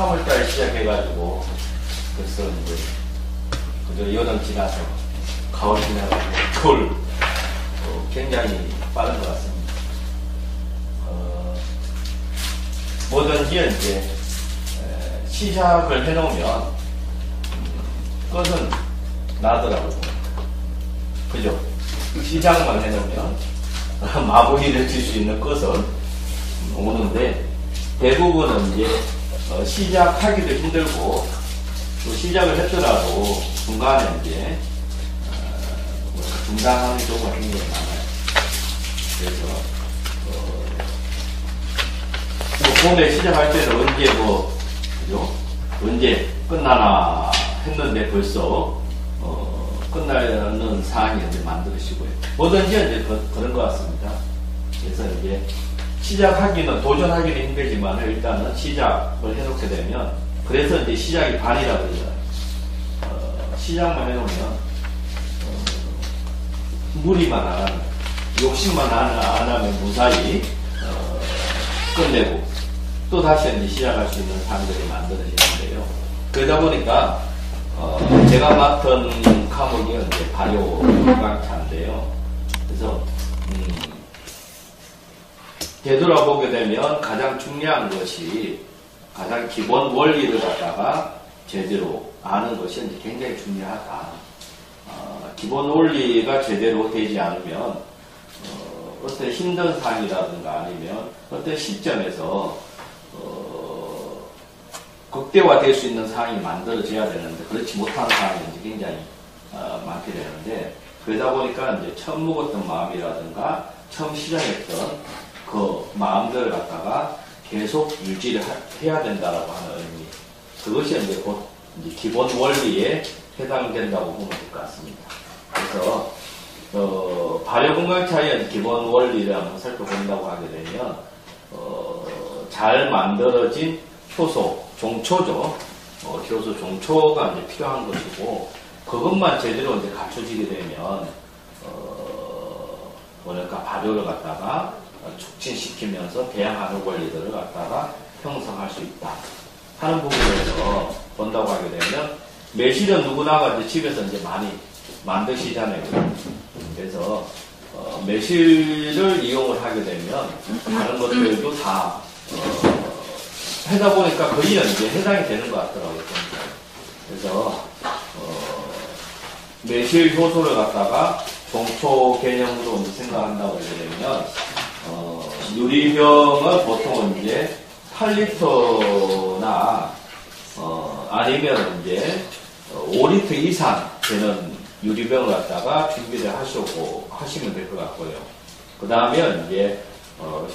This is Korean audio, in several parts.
3월달 시작해가지고 벌써 이제 그저 여름 지나서 가을 지나가고 겨울 굉장히 빠른 것 같습니다. 뭐든지 이제 시작을 해놓으면 끝은 나더라고요. 그죠? 시작만 해놓으면 마무리를 줄 수 있는 끝은 오는데 대부분은 이제 시작하기도 힘들고 또 시작을 했더라도 중간에 이제 중단하는 경우가 굉장히 많아요. 그래서 봄에 시작할 때는 언제 그죠? 언제 끝나나 했는데 벌써 끝나는 사항이 이제 만들어지고요. 뭐든지 이제 그런 것 같습니다. 그래서 이제 시작하기는 도전하기는 힘들지만 일단은 시작을 해놓게 되면 그래서 이제 시작이 반이라고 그러잖아요. 시작만 해놓으면 무리만 안 하면 욕심만 안 하면 무사히 끝내고 또 다시 이제 시작할 수 있는 사람들이 만들어지는데요. 그러다 보니까 제가 맡은 과목이 이제 발효 건강차인데요. 그래서 되돌아보게 되면 가장 중요한 것이 가장 기본 원리를 갖다가 제대로 아는 것이 이제 굉장히 중요하다. 기본 원리가 제대로 되지 않으면 어떤 힘든 사항이라든가 아니면 어떤 시점에서 극대화될 수 있는 상황이 만들어져야 되는데 그렇지 못한 상황이 이제 굉장히 많게 되는데 그러다 보니까 이제 처음 먹었던 마음이라든가 처음 시작했던 그 마음들을 갖다가 계속 유지를 해야 된다라고 하는 의미. 그것이 이제 곧 이제 기본 원리에 해당된다고 보면 될 것 같습니다. 그래서 발효건강차의 기본 원리를 한번 살펴본다고 하게 되면 잘 만들어진 효소, 종초죠. 효소, 종초가 이제 필요한 것이고 그것만 제대로 이제 갖춰지게 되면 뭐랄까 발효를 갖다가 촉진시키면서 대항하는 원리들을 갖다가 형성할 수 있다 하는 부분에서 본다고 하게 되면 매실은 누구나가 이제 집에서 이제 많이 만드시잖아요. 그래서 매실을 이용을 하게 되면 다른 것들도 다 하다 보니까 거의 이제 해당이 되는 것 같더라고요. 그래서 매실 효소를 갖다가 종초 개념으로 이제 생각한다고 하게 되면 유리병은 보통은 이제 8리터나 아니면 이제 5리터 이상 되는 유리병을 갖다가 준비를 하시면 될 것 같고요. 그 다음에 이제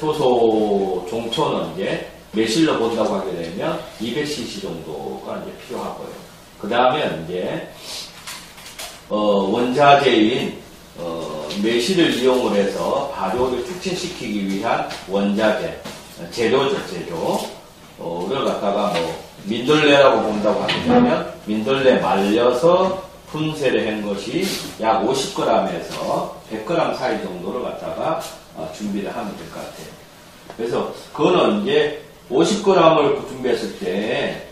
효소 종초는 이제 매실로 본다고 하게 되면 200cc 정도가 이제 필요하고요. 그 다음에 이제 원자재인 매실을 이용을 해서 발효를 촉진시키기 위한 원자재, 재료를 갖다가 민들레라고 본다고 하게 되면 민들레 말려서 분쇄를 한 것이 약 50g에서 100g 사이 정도를 갖다가 준비를 하면 될 것 같아요. 그래서 그거는 이제 50g을 준비했을 때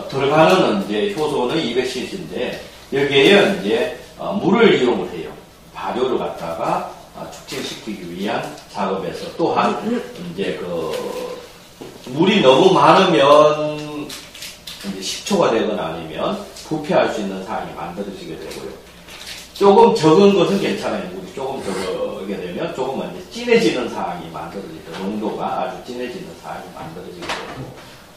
들어가는 이제 효소는 200cc인데 여기에 이제 물을 이용을 해요. 발효를 갖다가 촉진시키기 위한 작업에서 또한 이제 물이 너무 많으면 이제 식초가 되거나 아니면 부패할 수 있는 상황이 만들어지게 되고요. 조금 적은 것은 괜찮아요. 물이 조금 적게 되면 조금은 이제 진해지는 상황이 만들어지죠. 농도가 아주 진해지는 상황이 만들어지게 되고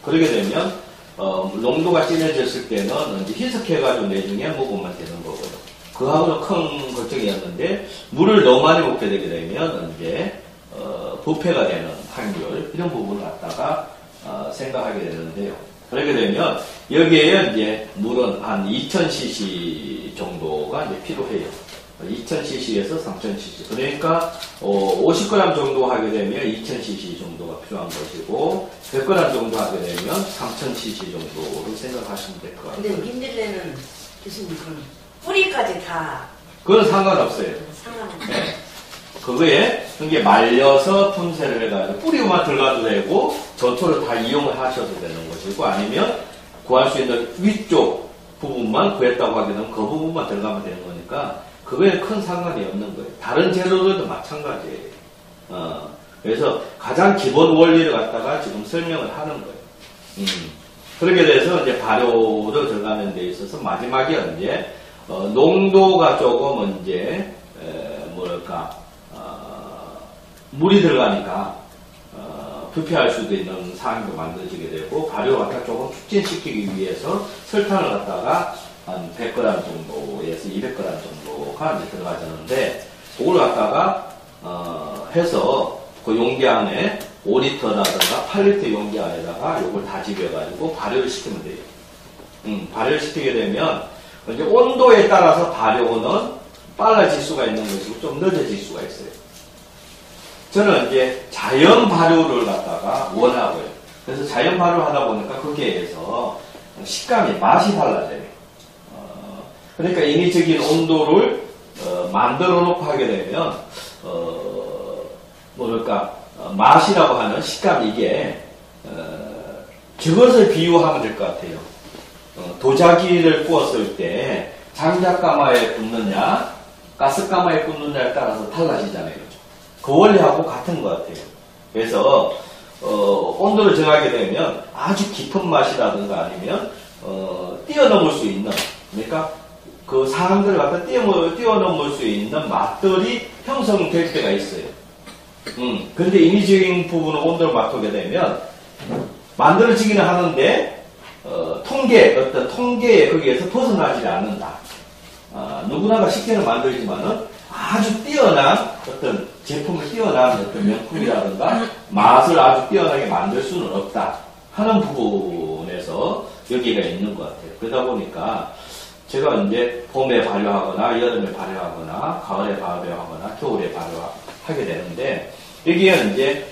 그러게 되면 농도가 진해졌을 때는 이제 희석해가지고 내중에 먹으면 되는 거고요. 그하고는 큰 걱정이었는데 물을 너무 많이 먹게 되게 되면 이제 부패가 되는 확률 이런 부분을 갖다가 생각하게 되는데요. 그렇게 되면 여기에 이제 물은 한 2000cc 정도가 이제 필요해요. 2000cc에서 3000cc. 그러니까 50g 정도 하게 되면 2000cc 정도가 필요한 것이고 100g 정도 하게 되면 3000cc 정도로 생각하시면 될 것 같아요. 근데 민들레는 교수님 그럼 뿌리까지 다 그건 상관없어요. 상관없어요. 네. 그거에 이게 말려서 품새를 해가지고 뿌리만 들어가도 되고 전초를 다 이용을 하셔도 되는 것이고, 아니면 구할 수 있는 위쪽 부분만 구했다고 하게 되면 그 부분만 들어가면 되는 거니까 그거에 큰 상관이 없는 거예요. 다른 재료들도 마찬가지예요. 그래서 가장 기본 원리를 갖다가 지금 설명을 하는 거예요. 그렇게 돼서 이제 발효를 들어가는 데 있어서 마지막에 이제 농도가 조금 이제 물이 들어가니까 부패할 수도 있는 상황도 만들어지게 되고, 발효를 갖다가 조금 축진시키기 위해서 설탕을 갖다가 한 100g 정도에서 200g 정도가 이제 들어가졌는데, 그걸 갖다가 해서 그 용기 안에 5리터라든가 8리터 용기 안에다가 이걸 다 집어가지고 발효를 시키면 돼요. 발효를 시키게 되면 이제 온도에 따라서 발효는 빨라질 수가 있는 것이고 좀 늦어질 수가 있어요. 저는 이제 자연 발효를 갖다가 원하고요. 그래서 자연 발효를 하다 보니까 거기에서 식감이 맛이 달라져요. 그러니까 인위적인 온도를 만들어 놓고 하게 되면 맛이라고 하는 식감, 이게 저것을 비유하면 될 것 같아요. 도자기를 구웠을 때 장작가마에 굽느냐 가스가마에 굽느냐에 따라서 달라지잖아요. 그 원리하고 같은 것 같아요. 그래서 온도를 정하게 되면 아주 깊은 맛이라든가 아니면 뛰어넘을 수 있는, 그러니까 그 사람들을 갖다 뛰어넘을 수 있는 맛들이 형성될 때가 있어요. 근데 인위적인 부분을 온도를 맞추게 되면 만들어지기는 하는데 어떤 통계에 거기에서 벗어나지 않는다. 누구나가 쉽게는 만들지만은 아주 뛰어난 어떤 제품을 뛰어난 어떤 명품이라든가 맛을 아주 뛰어나게 만들 수는 없다 하는 부분에서 여기가 있는 것 같아요. 그러다 보니까 제가 이제 봄에 발효하거나 여름에 발효하거나 가을에 발효하거나 겨울에 발효하게 되는데, 여기에 이제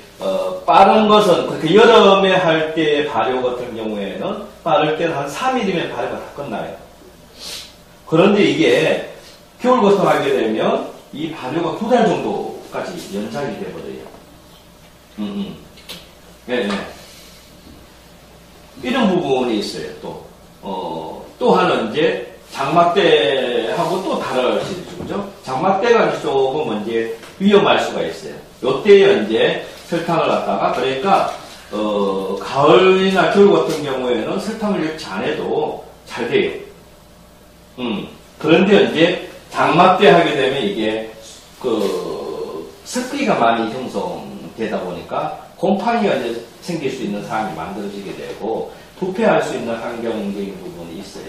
빠른 것은 그렇게 여름에 할 때 발효 같은 경우에는 빠를 때는 한 3일이면 발효가 다 끝나요. 그런데 이게 겨울 같은 하게 되면 이 발효가 2달 정도까지 연장이 돼버려요. 네. 이런 부분이 있어요. 또 하나는 이제 장마 때하고 또 다르지, 그죠? 장마 때가 조금 이제 위험할 수가 있어요. 요때에 이제 설탕을 갖다가, 그러니까, 가을이나 겨울 같은 경우에는 설탕을 넣지 않아도 잘 돼요. 그런데 이제 장마 때 하게 되면 이게, 습기가 많이 형성되다 보니까 곰팡이가 이제 생길 수 있는 상황이 만들어지게 되고, 부패할 수 있는 환경적인 부분이 있어요.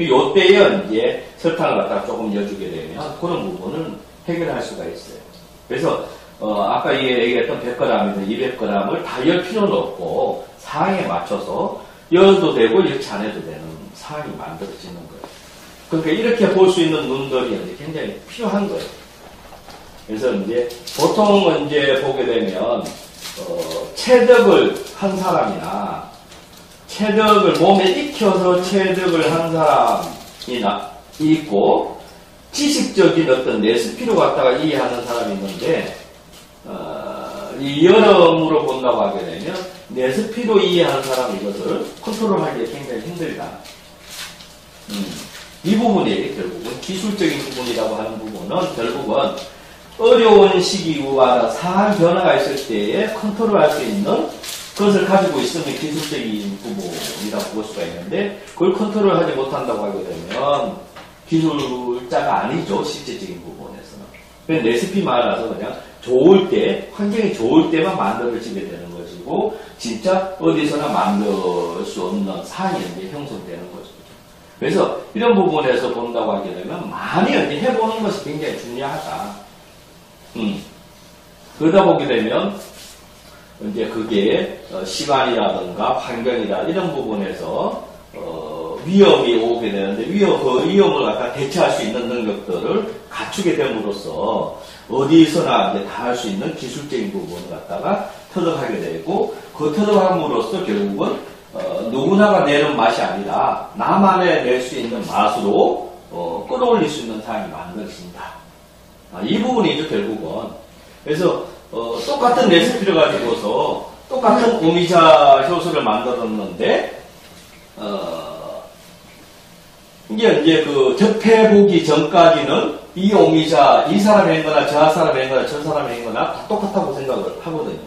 요때에 이제 설탕을 갖다가 조금 넣어주게 되면 그런 부분은 해결할 수가 있어요. 그래서 아까 얘기했던 100g이나 200g을 다 열 필요는 없고 상황에 맞춰서 열도 되고 넣지 않아도 되는 상황이 만들어지는 거예요. 그러니까 이렇게 볼 수 있는 눈들이 이제 굉장히 필요한 거예요. 그래서 이제 보통 이제 보게 되면 체득을 한 사람이나 체득을 몸에 익혀서 체득을 한 사람이나 있고, 지식적인 어떤 레시피로 갖다가 이해하는 사람이 있는데, 이 여름으로 본다고 하게 되면 레시피로 이해하는 사람은 이것을 컨트롤하기가 굉장히 힘들다. 이 부분이 결국은 기술적인 부분이라고 하는 부분은 결국은 어려운 시기와 상황 변화가 있을 때에 컨트롤할 수 있는 그것을 가지고 있으면 기술적인 부분이라고 볼 수가 있는데, 그걸 컨트롤하지 못한다고 하게 되면 기술자가 아니죠, 실제적인 부분에서는. 그냥 레시피 말아서 그냥 좋을 때, 환경이 좋을 때만 만들어지게 되는 것이고, 진짜 어디서나 만들 수 없는 상황이 이제 형성되는 거죠. 그래서 이런 부분에서 본다고 하게 되면 많이 이제 해보는 것이 굉장히 중요하다. 그러다 보게 되면 이제 그게 시간이라든가 환경이라 이런 부분에서 위험이 오게 되는데, 그 위험을 갖다 대처할 수 있는 능력들을 갖추게 됨으로써 어디서나 이제 다 할 수 있는 기술적인 부분을 갖다가 터득하게 되고, 그 터득함으로써 결국은 누구나가 내는 맛이 아니라 나만의 낼 수 있는 맛으로 끌어올릴 수 있는 상황이 만들어진다. 이 부분이죠, 결국은. 그래서 똑같은 레시피를 가지고서 똑같은 오미자 효소를 만들었는데, 이제 그 접해보기 전까지는 이 오미자, 이 사람이 했거나 저 사람이 했거나 저 사람이 했거나 다 똑같다고 생각을 하거든요.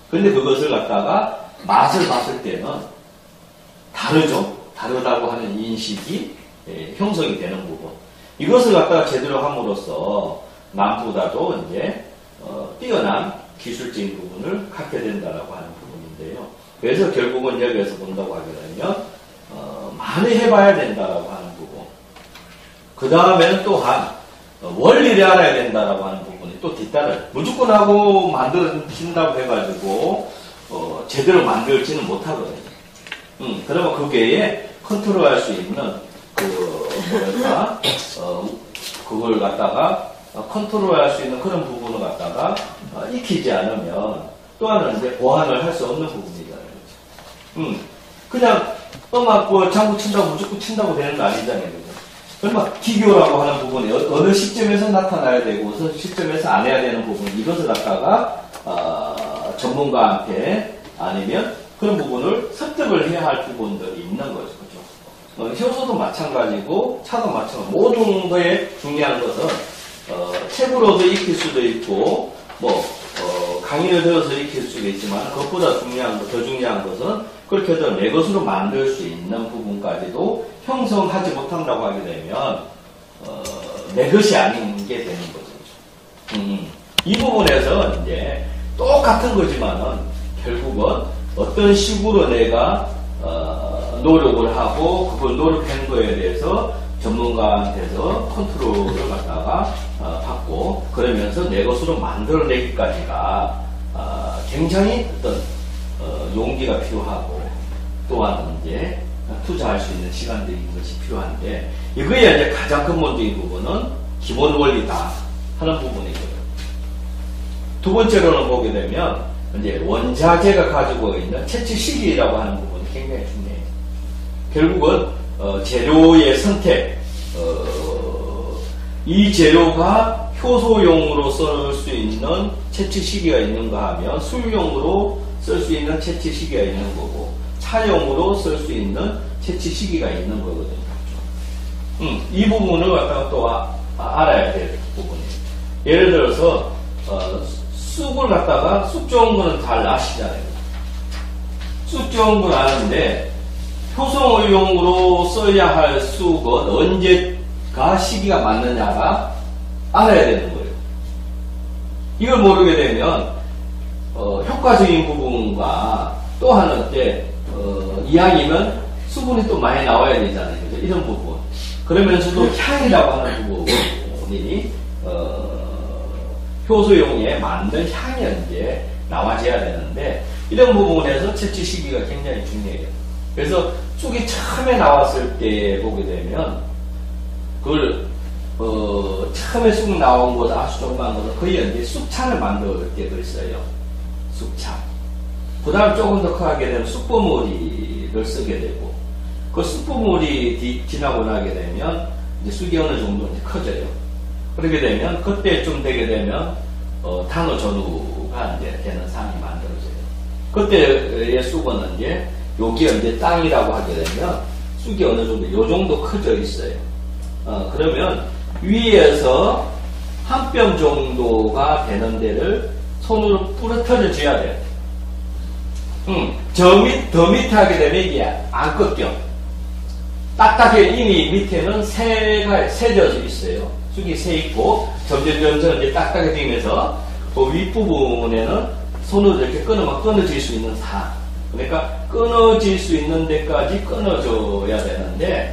근데 그것을 갖다가 맛을 봤을 때는 다르죠. 다르다고 하는 인식이 형성이 되는 부분. 이것을 갖다가 제대로 함으로써 남보다도 이제 뛰어난 기술적인 부분을 갖게 된다라고 하는 부분인데요. 그래서 결국은 여기에서 본다고 하게 되면 많이 해봐야 된다라고 하는 부분. 그 다음에는 또한 원리를 알아야 된다라고 하는 부분이 또 뒤따를 무조건 하고 만들어진다고 해가지고 제대로 만들지는 못하거든요. 그러면 그 외에 컨트롤할 수 있는 그걸 갖다가 컨트롤할 수 있는 그런 부분을 갖다가 익히지 않으면 또 하나는 이제 보완을 할 수 없는 부분이잖아요. 그냥 음악 장구 친다고 무조건 친다고 되는 거 아니잖아요. 그러면 기교라고 하는 부분이 어느 시점에서 나타나야 되고 어느 시점에서 안 해야 되는 부분, 이것을 갖다가 전문가한테 아니면 그런 부분을 습득을 해야 할 부분들이 있는 거죠. 그렇죠? 효소도 마찬가지고 차도 마찬가지고 모든 거에 중요한 것은 책으로도 익힐 수도 있고 강의를 들어서 익힐 수도 있지만 그것보다 중요한 것, 더 중요한 것은 그렇게 해서 내 것으로 만들 수 있는 부분까지도 형성하지 못한다고 하게 되면 내 것이 아닌 게 되는 거죠. 이 부분에서 이제 똑같은 거지만은 결국은 어떤 식으로 내가 노력을 하고 그걸 노력한 거에 대해서 전문가한테서 컨트롤을 갖다가 받고 그러면서 내 것으로 만들어내기까지가 굉장히 어떤 용기가 필요하고 또한 이제 투자할 수 있는 시간적인 것이 필요한데 이거에 이제 가장 근본적인 부분은 기본 원리다 하는 부분이고요. 두 번째로는 보게 되면 이제 원자재가 가지고 있는 채취 시기라고 하는 부분이 굉장히 중요해요. 결국은 재료의 선택, 이 재료가 효소용으로 쓸 수 있는 채취 시기가 있는가 하면 술용으로 쓸 수 있는 채취 시기가 있는 거고 차용으로 쓸 수 있는 채취 시기가 있는 거거든요. 이 부분을 갖다가 또 알아야 될 부분이에요. 예를 들어서 쑥을 갖다가 쑥 좋은 거는 잘 아시잖아요. 쑥 좋은 건 아는데 효소용으로 써야 할 쑥은 언제가 시기가 맞느냐가 알아야 되는 거예요. 이걸 모르게 되면 효과적인 부분과 또 하나 이왕이면 수분이 또 많이 나와야 되잖아요. 그죠? 이런 부분. 그러면서도 향이라고 하는 부분이 효소용에 맞는 향이 이제 나와줘야 되는데 이런 부분에서 채취 시기가 굉장히 중요해요. 그래서 쑥이 처음에 나왔을 때 보게 되면 그걸 처음에 쑥 나온 것 아주 조그만 것은 거의 이제 쑥차를 만들 때도 있어요. 쑥차. 그 다음 조금 더 크게 되면 쑥버무리를 쓰게 되고 그 쑥버무리 지나고 나게 되면 이제 쑥이 어느 정도 이제 커져요. 그렇게 되면 그때쯤 되게 되면 단호전우가 이제 되는 상이 만들어져요. 그때의 쑥은 이제 여기가 이제 땅이라고 하게 되면 쑥이 어느 정도 요 정도 커져 있어요. 그러면 위에서 한 뼘 정도가 되는 데를 손으로 부러뜨려 줘야 돼요. 더 밑에 하게 되면 이게 안 꺾여. 딱딱해. 이미 밑에는 새져져 있어요. 쑥이 새 있고 점점 이제 딱딱해지면서 그 윗부분에는 손으로 이렇게 끊으면 끊어질 수 있는 사. 그러니까 끊어질 수 있는 데까지 끊어줘야 되는데